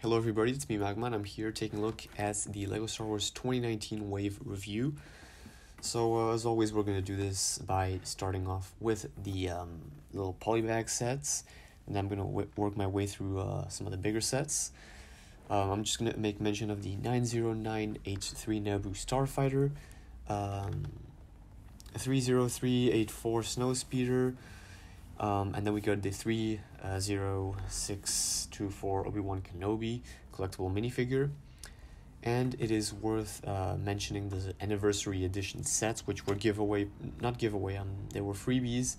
Hello everybody, it's me MAGMA, and I'm here taking a look at the LEGO Star Wars 2019 Wave review. So as always, we're going to do this by starting off with the little polybag sets, and then I'm going to work my way through some of the bigger sets. I'm just going to make mention of the 909H3 Naboo Starfighter, 30384 Snowspeeder, and then we got the 30624 Obi-Wan Kenobi collectible minifigure. And it is worth mentioning the anniversary edition sets, which were they were freebies,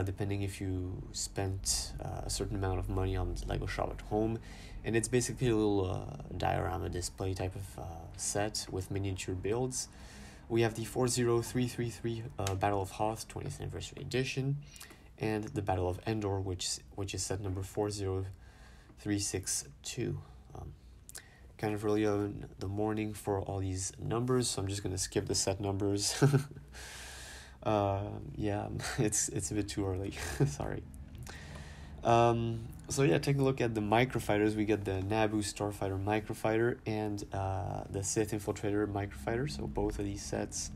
depending if you spent a certain amount of money on the LEGO shop at home. And it's basically a little diorama display type of set with miniature builds. We have the 40333 Battle of Hoth 20th anniversary edition, and the Battle of Endor, which is set number 40362. Kind of early in the morning for all these numbers, so I'm just gonna skip the set numbers. Yeah, it's a bit too early. Sorry. So yeah, taking a look at the Microfighters, we get the Naboo Starfighter Microfighter and the Sith Infiltrator Microfighter. So both of these sets,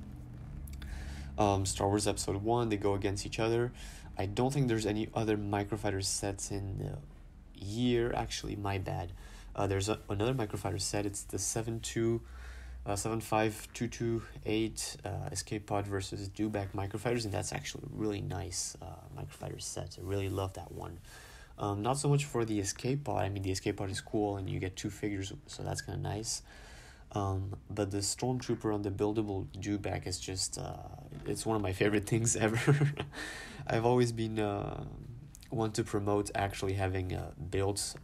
Star Wars Episode 1, they go against each other. I don't think there's any other Microfighter sets in the year. Actually, my bad. There's another Microfighter set. It's the 75228 Escape Pod versus Dewback Microfighters, and that's actually a really nice Microfighter set. I really love that one. Not so much for the Escape Pod. I mean, the Escape Pod is cool, and you get two figures, so that's kind of nice. But the Stormtrooper on the buildable Dewback is just, it's one of my favorite things ever. I've always been one to promote actually having built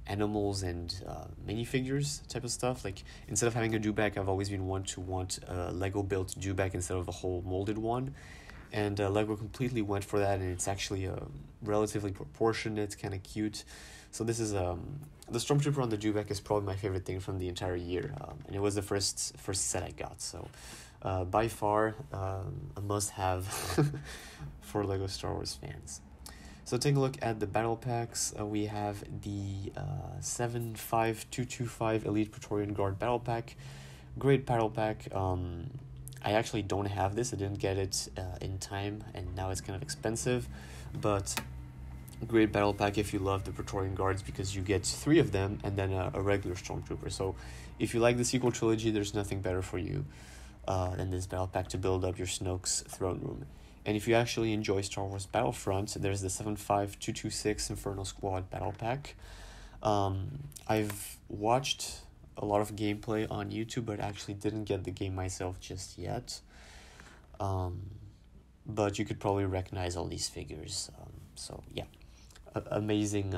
animals and minifigures type of stuff. Like, instead of having a Dewback, I've always been one to want a Lego built Dewback instead of a whole molded one. And Lego completely went for that, and it's actually relatively proportionate, kind of cute. So this is the Stormtrooper on the Dewback is probably my favorite thing from the entire year, and it was the first set I got. So by far a must-have for Lego Star Wars fans. So taking a look at the battle packs, we have the 75225 Elite Praetorian Guard battle pack. Great battle pack. I actually don't have this. I didn't get it in time, and now it's kind of expensive, but great battle pack if you love the Praetorian Guards, because you get 3 of them and then a regular Stormtrooper. So if you like the sequel trilogy, there's nothing better for you than this battle pack to build up your Snoke's throne room. And if you actually enjoy Star Wars Battlefront, there's the 75226 Infernal Squad battle pack. I've watched a lot of gameplay on YouTube, but actually didn't get the game myself just yet. But you could probably recognize all these figures. So yeah, amazing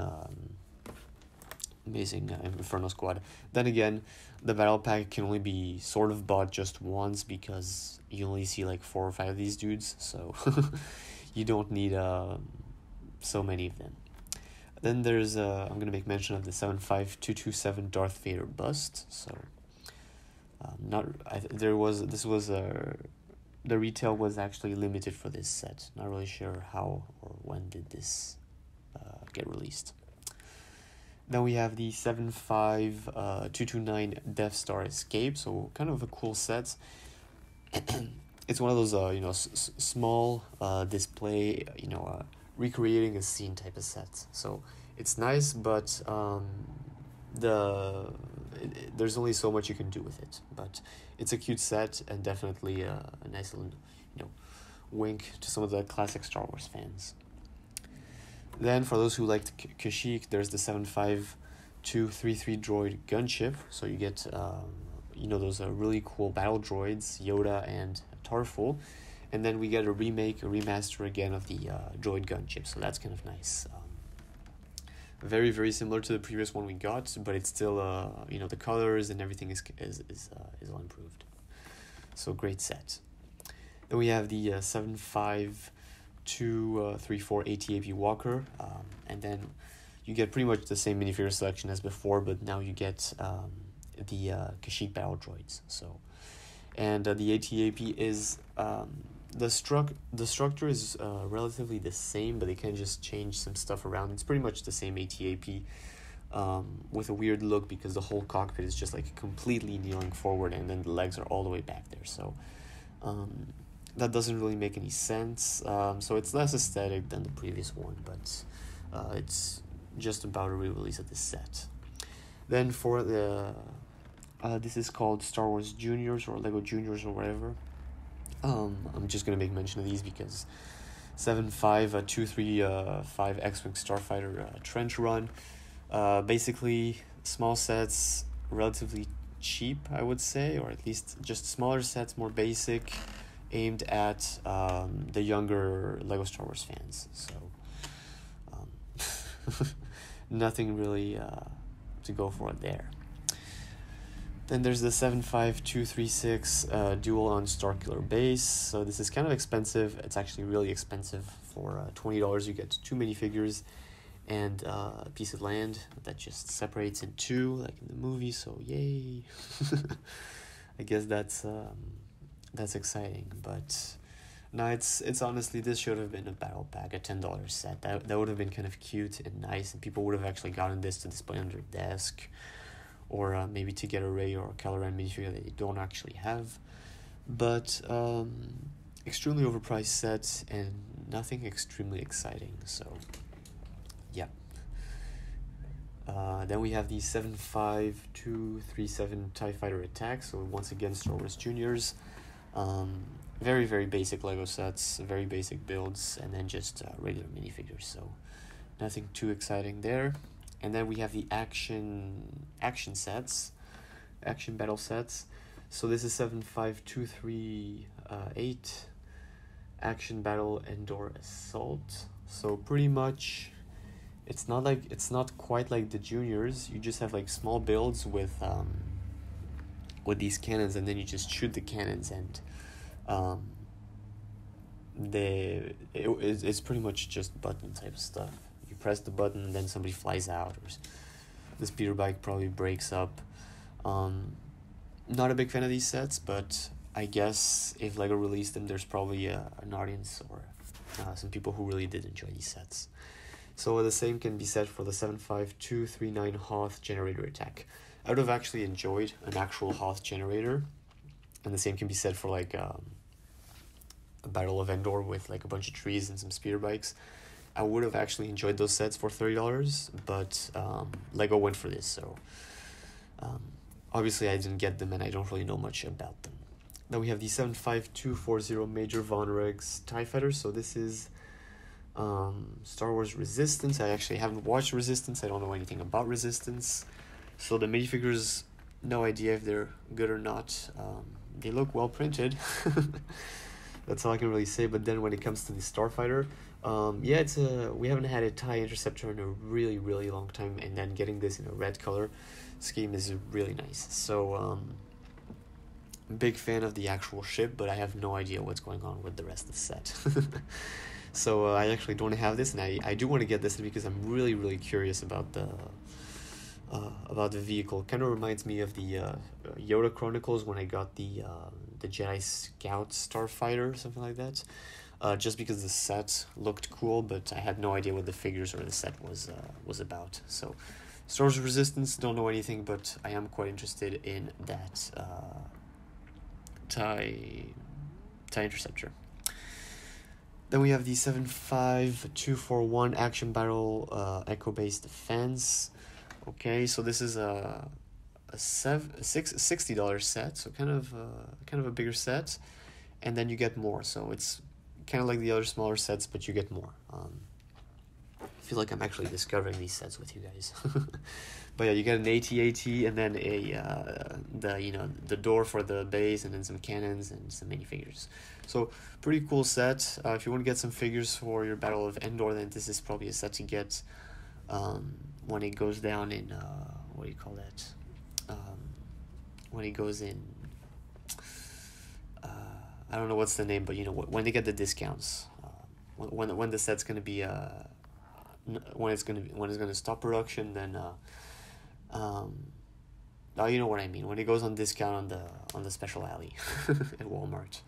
Infernal Squad. Then again, the battle pack can only be sort of bought just once, because you only see like 4 or 5 of these dudes, so you don't need so many of them. Then there's I'm gonna make mention of the 75227 Darth Vader bust. So the retail was actually limited for this set. Not really sure how or when did this get released. Then we have the 75229 Death Star Escape. So kind of a cool set. It's one of those small display, recreating a scene type of set. So it's nice, but there's only so much you can do with it. But it's a cute set, and definitely a nice little wink to some of the classic Star Wars fans. Then for those who liked Kashyyyk, there's the 75233 Droid Gun Chip. So you get those really cool battle droids, Yoda and Tarful. And then we get a remaster again of the Droid Gun Chip, so that's kind of nice. Very, very similar to the previous one we got, but it's still, the colors and everything is all improved. So great set. Then we have the 75234 Atap Walker, and then you get pretty much the same minifigure selection as before, but now you get the Kashyyyk battle droids. So and the ATAP is the structure is relatively the same, but they can just change some stuff around. It's pretty much the same ATAP, with a weird look because the whole cockpit is just like completely kneeling forward, and then the legs are all the way back there. So that doesn't really make any sense. So it's less aesthetic than the previous one, but it's just about a re-release of this set. Then for the this is called Star Wars Juniors or Lego Juniors or whatever. I'm just gonna make mention of these because 75235 X-Wing Starfighter Trench Run. Basically small sets, relatively cheap, I would say, or at least just smaller sets, more basic, aimed at the younger Lego Star Wars fans. So nothing really to go for there. Then there's the 75236 dual on Starkiller base. So this is kind of expensive. It's actually really expensive. For $20 you get 2 minifigures and a piece of land that just separates in two, like in the movie. So yay! I guess that's exciting. But no, it's honestly, this should have been a battle pack, a $10 set. That would have been kind of cute and nice, and people would have actually gotten this to display on their desk, or maybe to get a Rey or a Kylo Ren minifigure that they don't actually have. But extremely overpriced set and nothing extremely exciting. So yeah. Then we have the 75237 TIE Fighter Attack. So once again, Star Wars Juniors. Very, very basic Lego sets, very basic builds, and then just regular minifigures. So nothing too exciting there. And then we have the action sets, action battle sets. So this is 75238 Action Battle Endor Assault. So pretty much, it's not quite like the Juniors. You just have like small builds with these cannons, and then you just shoot the cannons, and it's pretty much just button type stuff. You press the button and then somebody flies out, or the speeder bike probably breaks up. Not a big fan of these sets, but I guess if Lego released them, there's probably an audience or some people who really did enjoy these sets. So the same can be said for the 75239 Hoth Generator Attack. I would have actually enjoyed an actual Hoth generator, and the same can be said for like a Battle of Endor with like a bunch of trees and some speeder bikes. I would have actually enjoyed those sets for $30, but Lego went for this, so obviously I didn't get them and I don't really know much about them. Then we have the 75240 Major Von Regs TIE Fighter. So this is Star Wars Resistance. I actually haven't watched Resistance. I don't know anything about Resistance. So the minifigures, no idea if they're good or not. They look well printed. That's all I can really say. But then when it comes to the Starfighter, yeah, we haven't had a TIE Interceptor in a really, really long time, and then getting this in a red color scheme is really nice. So big fan of the actual ship, but I have no idea what's going on with the rest of the set. So I actually don't have this, and I do want to get this because I'm really, really curious about the vehicle. Kind of reminds me of the Yoda Chronicles when I got the Jedi Scout Starfighter, something like that. Just because the set looked cool, but I had no idea what the figures or the set was about. So Star Wars Resistance, don't know anything, but I am quite interested in that TIE Interceptor. Then we have the 75241 Action Battle Echo-based Defense. Okay, so this is a $60 set, so kind of a bigger set, and then you get more. So it's kind of like the other smaller sets, but you get more. I feel like I'm actually discovering these sets with you guys. But yeah, you get an AT-AT, and then the door for the base, and then some cannons and some minifigures. So pretty cool set. If you want to get some figures for your Battle of Endor, then this is probably a set to get when it goes down in what do you call that? When it goes in, I don't know what's the name, but you know when they get the discounts, when the set's gonna be when it's gonna stop production, then Oh, you know what I mean, when it goes on discount on the special alley at Walmart.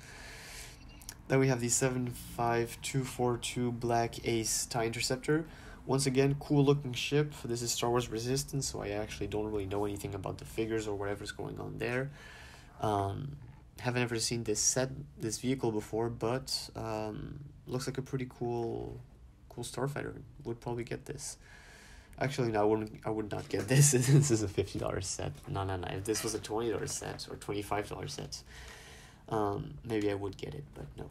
Then we have the 75242 Black Ace TIE Interceptor. Once again, cool looking ship. This is Star Wars Resistance, so I actually don't really know anything about the figures or whatever's going on there. Haven't ever seen this vehicle before, but looks like a pretty cool Starfighter. Would probably get this. Actually, no, I would not get this. This is a $50 set. No. If this was a $20 set or $25 set, maybe I would get it, but no.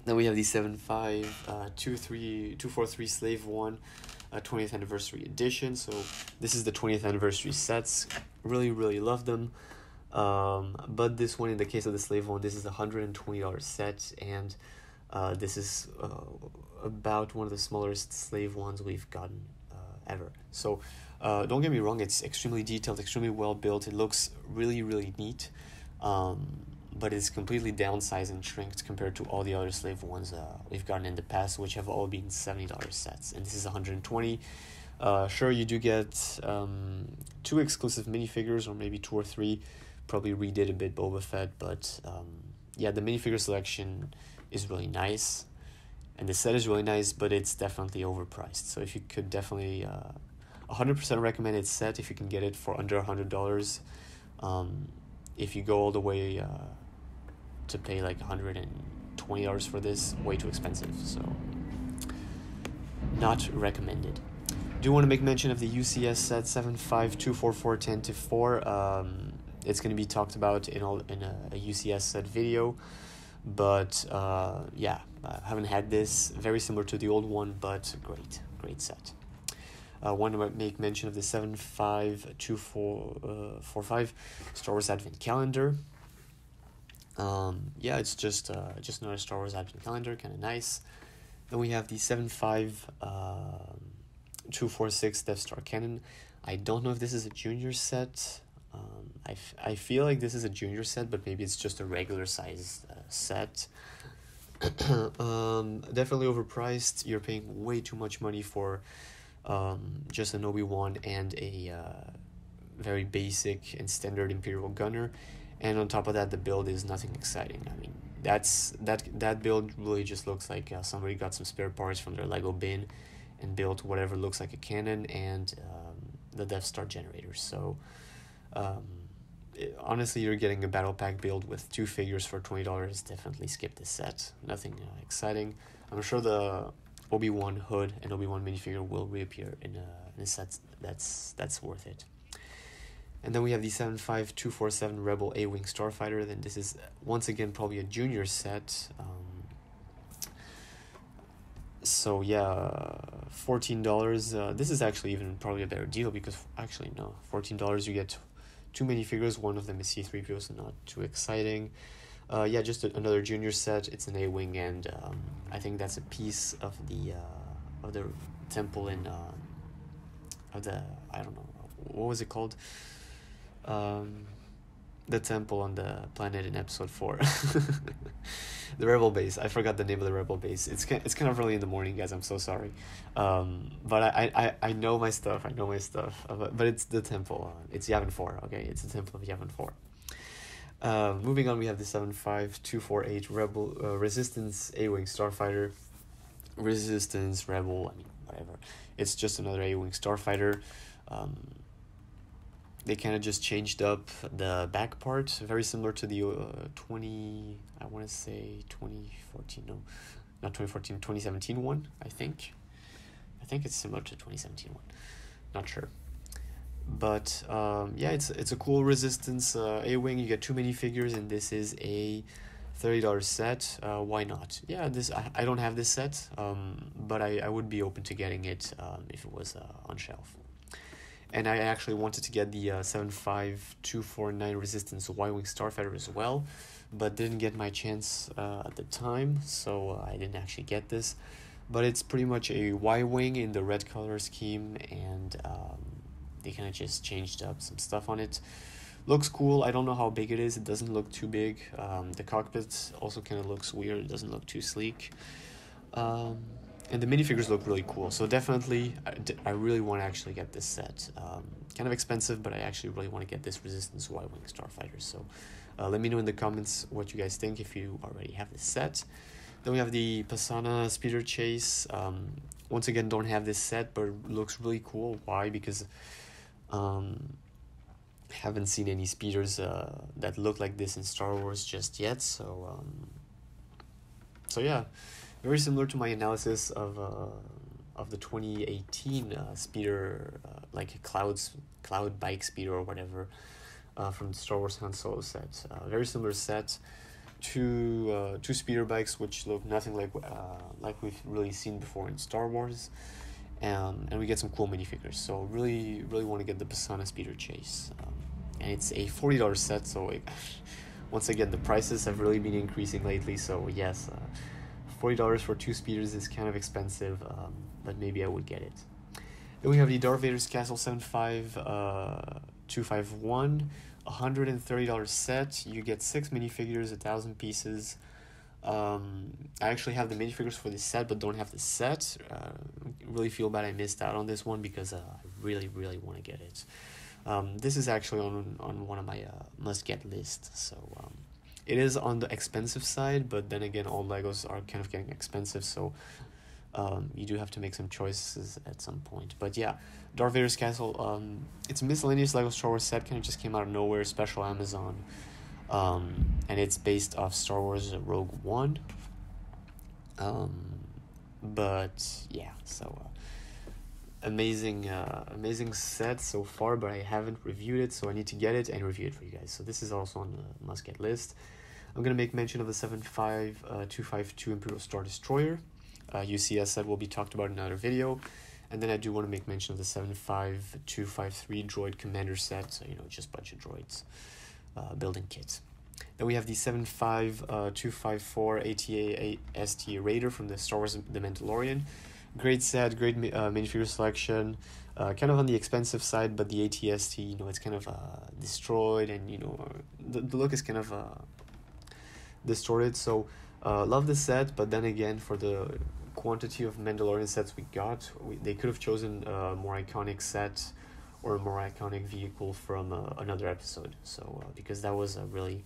Then we have the 75243 Slave 1 20th Anniversary Edition. So this is the 20th Anniversary sets. Really love them. But this one, in the case of the Slave 1, this is a $120 set, and this is about one of the smallest Slave ones we've gotten ever. So don't get me wrong, it's extremely detailed, extremely well built. It looks really neat, but it's completely downsized and shrinked compared to all the other Slave ones we've gotten in the past, which have all been $70 sets, and this is 120. Sure, you do get 2 exclusive minifigures, or maybe 2 or 3. Probably redid a bit Boba Fett, but yeah, the minifigure selection is really nice, and the set is really nice, but it's definitely overpriced. So if you could definitely 100% recommend it set if you can get it for under $100. If you go all the way to pay like $120 for this, way too expensive, so not recommended. Do want to make mention of the UCS set 7524410-4. It's going to be talked about in a UCS set video, but yeah, I haven't had this. Very similar to the old one, but great set. Want to make mention of the 75245 Star Wars Advent Calendar. Yeah, it's just another Star Wars Advent Calendar, kind of nice. Then we have the 75246 Death Star Cannon. I don't know if this is a junior set. I feel like this is a junior set, but maybe it's just a regular size set. Definitely overpriced. You're paying way too much money for just an Obi-Wan and a very basic and standard Imperial gunner, and on top of that, the build is nothing exciting. I mean, that build really just looks like somebody got some spare parts from their Lego bin and built whatever looks like a cannon and the Death Star generator. So honestly, you're getting a battle pack build with 2 figures for $20. Definitely skip this set. Nothing exciting. I'm sure the Obi-Wan hood and Obi-Wan minifigure will reappear in a set that's worth it. And then we have the 75247 Rebel A-Wing Starfighter. Then this is once again probably a junior set. So yeah, $14. This is actually even probably a better deal, because actually no, $14 you get 2 minifigures. One of them is C-3PO, so not too exciting. Yeah, just another junior set. It's an A-Wing, and I think that's a piece of the temple in of the, I don't know, what was it called? The temple on the planet in episode 4. The Rebel base. I forgot the name of the Rebel base. It's kind of early in the morning, guys. I'm so sorry. But I know my stuff. But it's the temple. It's Yavin 4. Okay, it's the temple of Yavin 4. Moving on, we have the 75248 Rebel Resistance A-Wing Starfighter. Resistance, Rebel, I mean, whatever. It's just another A-Wing Starfighter. They kind of just changed up the back part, very similar to the 2017 one, I think. I think it's similar to the 2017 one. Not sure. But yeah, it's a cool Resistance A-Wing. You get 2 minifigures, and this is a $30 set. Why not? Yeah, I don't have this set, but I would be open to getting it if it was on shelf. And I actually wanted to get the 75249 Resistance Y-Wing Starfighter as well, but didn't get my chance at the time, so I didn't actually get this. But it's pretty much a Y-Wing in the red color scheme, and they kind of just changed up some stuff on it. Looks cool. I don't know how big it is. It doesn't look too big. The cockpit also kind of looks weird. It doesn't look too sleek. And and the minifigures look really cool. So definitely, I really want to actually get this set. Kind of expensive, but I actually really want to get this Resistance Y-Wing Starfighter. So let me know in the comments what you guys think if you already have this set. Then we have the Pasana Speeder Chase. Once again, don't have this set, but it looks really cool. Why? Because haven't seen any speeders that look like this in Star Wars just yet. So yeah, very similar to my analysis of the 2018 speeder, like cloud bike speeder or whatever, from the Star Wars Han Solo set. Very similar set. Two speeder bikes which look nothing like we've really seen before in Star Wars, and we get some cool minifigures. So really want to get the Pasana Speeder Chase, and it's a $40 set. So once again, the prices have really been increasing lately. So yes, $40 for two speeders is kind of expensive, but maybe I would get it. Then we have the Darth Vader's Castle 75251. $130 set. You get 6 minifigures, 1,000 pieces. I actually have the minifigures for this set, but don't have the set. Really feel bad I missed out on this one because I really want to get it. This is actually on one of my must-get lists. So it is on the expensive side, but then again, all Legos are kind of getting expensive. So you do have to make some choices at some point. But yeah, Darth Vader's Castle, it's a miscellaneous Lego Star Wars set, kind of just came out of nowhere, special Amazon, and it's based off Star Wars Rogue One, but yeah, so amazing set so far, but I haven't reviewed it, so I need to get it and review it for you guys. So this is also on the must-get list. I'm going to make mention of the 75252 Imperial Star Destroyer. UCS set will be talked about in another video. And then I do want to make mention of the 75253 Droid Commander set, so just a bunch of droids, building kits. Then we have the 75254 ATA ST Raider from the Star Wars The Mandalorian. Great set, great minifigure selection, kind of on the expensive side, but the ATST, it's kind of destroyed, and the look is kind of distorted. So love the set, but then again, for the quantity of Mandalorian sets we got, they could have chosen a more iconic set or a more iconic vehicle from another episode. So because that was a really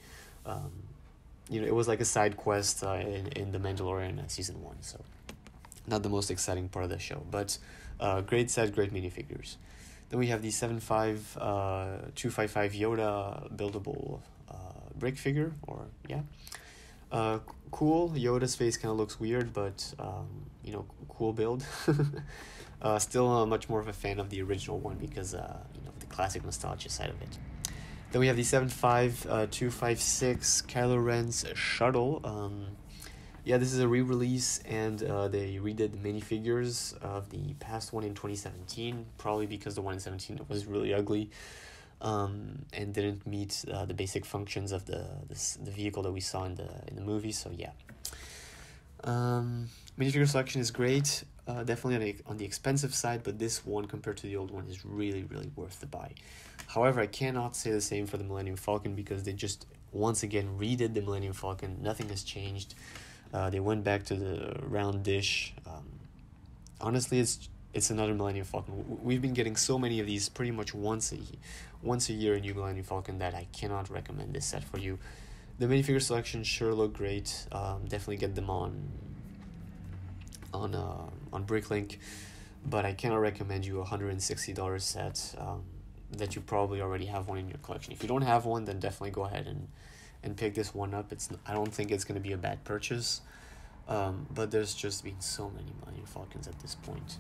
it was like a side quest in the Mandalorian season 1, so not the most exciting part of the show, but great set, great minifigures. Then we have the 75255 Yoda buildable brick figure, or yeah. Cool. Yoda's face kind of looks weird, but cool build. Still much more of a fan of the original one because the classic nostalgia side of it. Then we have the 75256 Kylo Ren's Shuttle. Yeah, this is a re-release, and they redid the minifigures of the past one in 2017, probably because the one in 2017 was really ugly. And didn't meet the basic functions of the vehicle that we saw in the movie. So yeah, minifigure selection is great. Definitely on the expensive side, but this one compared to the old one is really worth the buy. However, I cannot say the same for the Millennium Falcon because they just once again redid the Millennium Falcon. Nothing has changed. They went back to the round dish. Honestly, it's another Millennium Falcon. We've been getting so many of these pretty much once a year, a new Millennium Falcon, that I cannot recommend this set for you. The minifigure selection sure look great. Definitely get them on Bricklink, but I cannot recommend you a $160 set that you probably already have one in your collection. If you don't have one, then definitely go ahead and pick this one up. I don't think it's going to be a bad purchase, but there's just been so many Millennium Falcons at this point.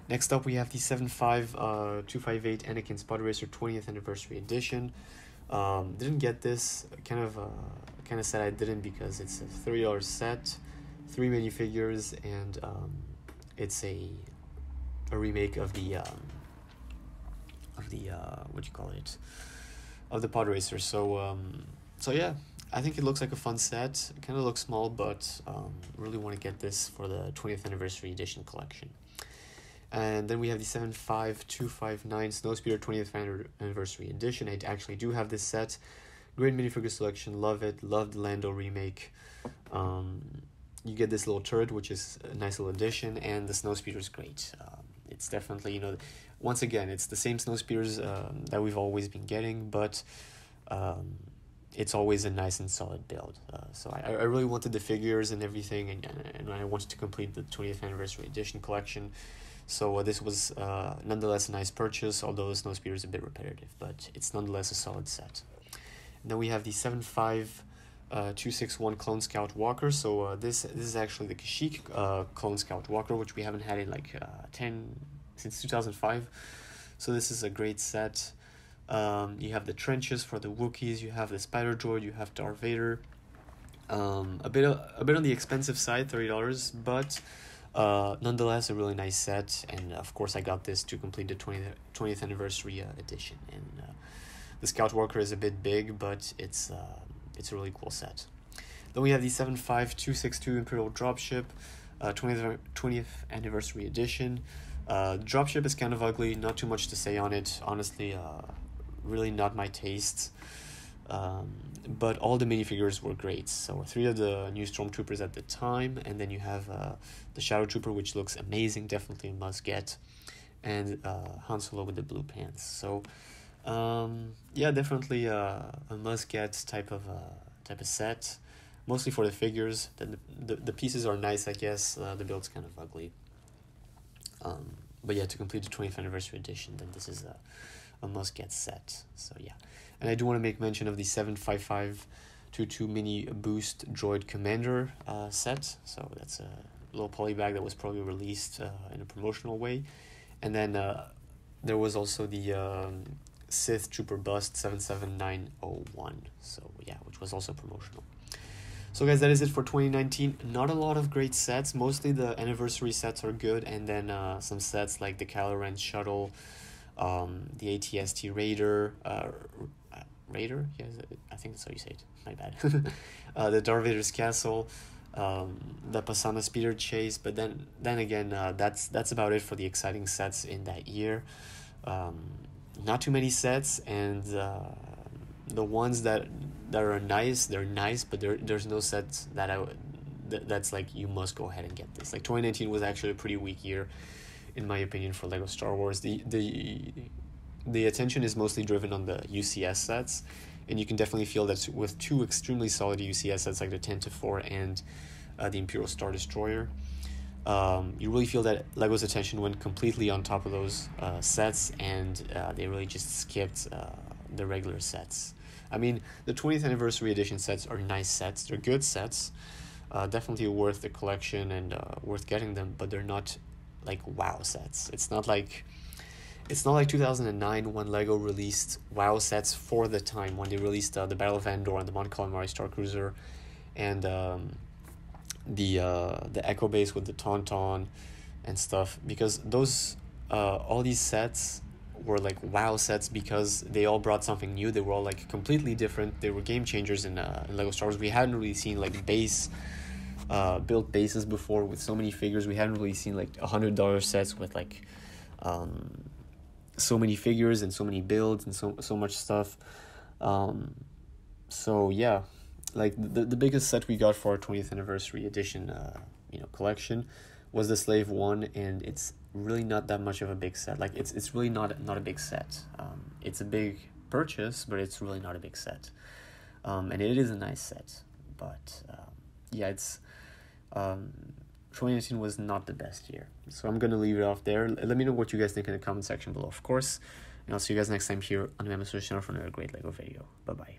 Next up, we have the 75258 Anakin Pod Racer 20th Anniversary Edition. Didn't get this. Kind of sad I didn't because it's a $30 set, 3 minifigures, and it's a remake of the of the Pod Racer. So yeah, I think it looks like a fun set. It kind of looks small, but really want to get this for the 20th Anniversary Edition collection. And then we have the 75259 Snowspeeder 20th Anniversary Edition. I actually do have this set. Great minifigure selection. Love it. Love the Lando remake. you get this little turret, which is a nice little addition, and the snowspeeder is great. It's definitely, once again, it's the same snowspeeders that we've always been getting, but it's always a nice and solid build. So I really wanted the figures and everything, and I wanted to complete the 20th Anniversary Edition collection. So this was nonetheless a nice purchase, although the snowspeeder is a bit repetitive, but it's nonetheless a solid set. And then we have the 7.5-261 Clone Scout Walker. So this is actually the Kashyyyk Clone Scout Walker, which we haven't had in like since 2005. So this is a great set. You have the trenches for the Wookiees, you have the Spider Droid, you have Darth Vader. A bit on the expensive side, $30, but nonetheless a really nice set. And of course I got this to complete the 20th Anniversary Edition. And the Scout Walker is a bit big, but it's a really cool set. Then we have the 7.5-262 Imperial Dropship, 20th Anniversary Edition. Dropship is kind of ugly, not too much to say on it, honestly. Really not my taste, but all the minifigures were great. So 3 of the new Stormtroopers at the time, and then you have the Shadow Trooper, which looks amazing, definitely a must get, and Han Solo with the blue pants. So yeah, definitely a must get type of set, mostly for the figures. Then the pieces are nice, I guess. The build's kind of ugly, but yeah, to complete the 20th Anniversary Edition, then this is a must-get set. So yeah, and I do want to make mention of the 7.55-2 Mini Boost Droid Commander set. So that's a little poly bag that was probably released in a promotional way. And then there was also the Sith Trooper Bust 77901. So yeah, which was also promotional. So guys, that is it for 2019. Not a lot of great sets. Mostly the anniversary sets are good, and then some sets like the Kylo Ren Shuttle, the ATST Raider, Raider? Yeah, I think that's how you say it. My bad. The Darth Vader's Castle, the Pasana Speeder Chase. But then again, that's about it for the exciting sets in that year. Not too many sets, and the ones that are nice, they're nice, but there's no sets that's like you must go ahead and get this. Like 2019 was actually a pretty weak year, in my opinion, for Lego Star Wars. The attention is mostly driven on the UCS sets, and you can definitely feel that with 2 extremely solid UCS sets like the 10-4 and the Imperial Star Destroyer. You really feel that Lego's attention went completely on top of those sets, and they really just skipped the regular sets. I mean, the 20th Anniversary Edition sets are nice sets. They're good sets. Definitely worth the collection and worth getting them, but they're not like wow sets. It's not like 2009 when Lego released wow sets for the time, when they released the Battle of Endor and the Mon Calamari Star Cruiser, and the Echo Base with the Tauntaun and stuff, because those all these sets were like wow sets because they all brought something new. They were all like completely different. They were game changers in Lego Star Wars. We hadn't really seen like built bases before with so many figures. We hadn't really seen like $100 sets with like so many figures and so many builds and so much stuff. So yeah, like the biggest set we got for our 20th Anniversary Edition collection was the Slave One, and it's really not that much of a big set. Like it's really not a big set. It's a big purchase, but it's really not a big set. And it is a nice set, but yeah, it's 2019 was not the best year. So I'm gonna leave it off there. Let me know what you guys think in the comment section below, of course. And I'll see you guys next time here on the MAGMA Studios channel for another great Lego video. Bye bye.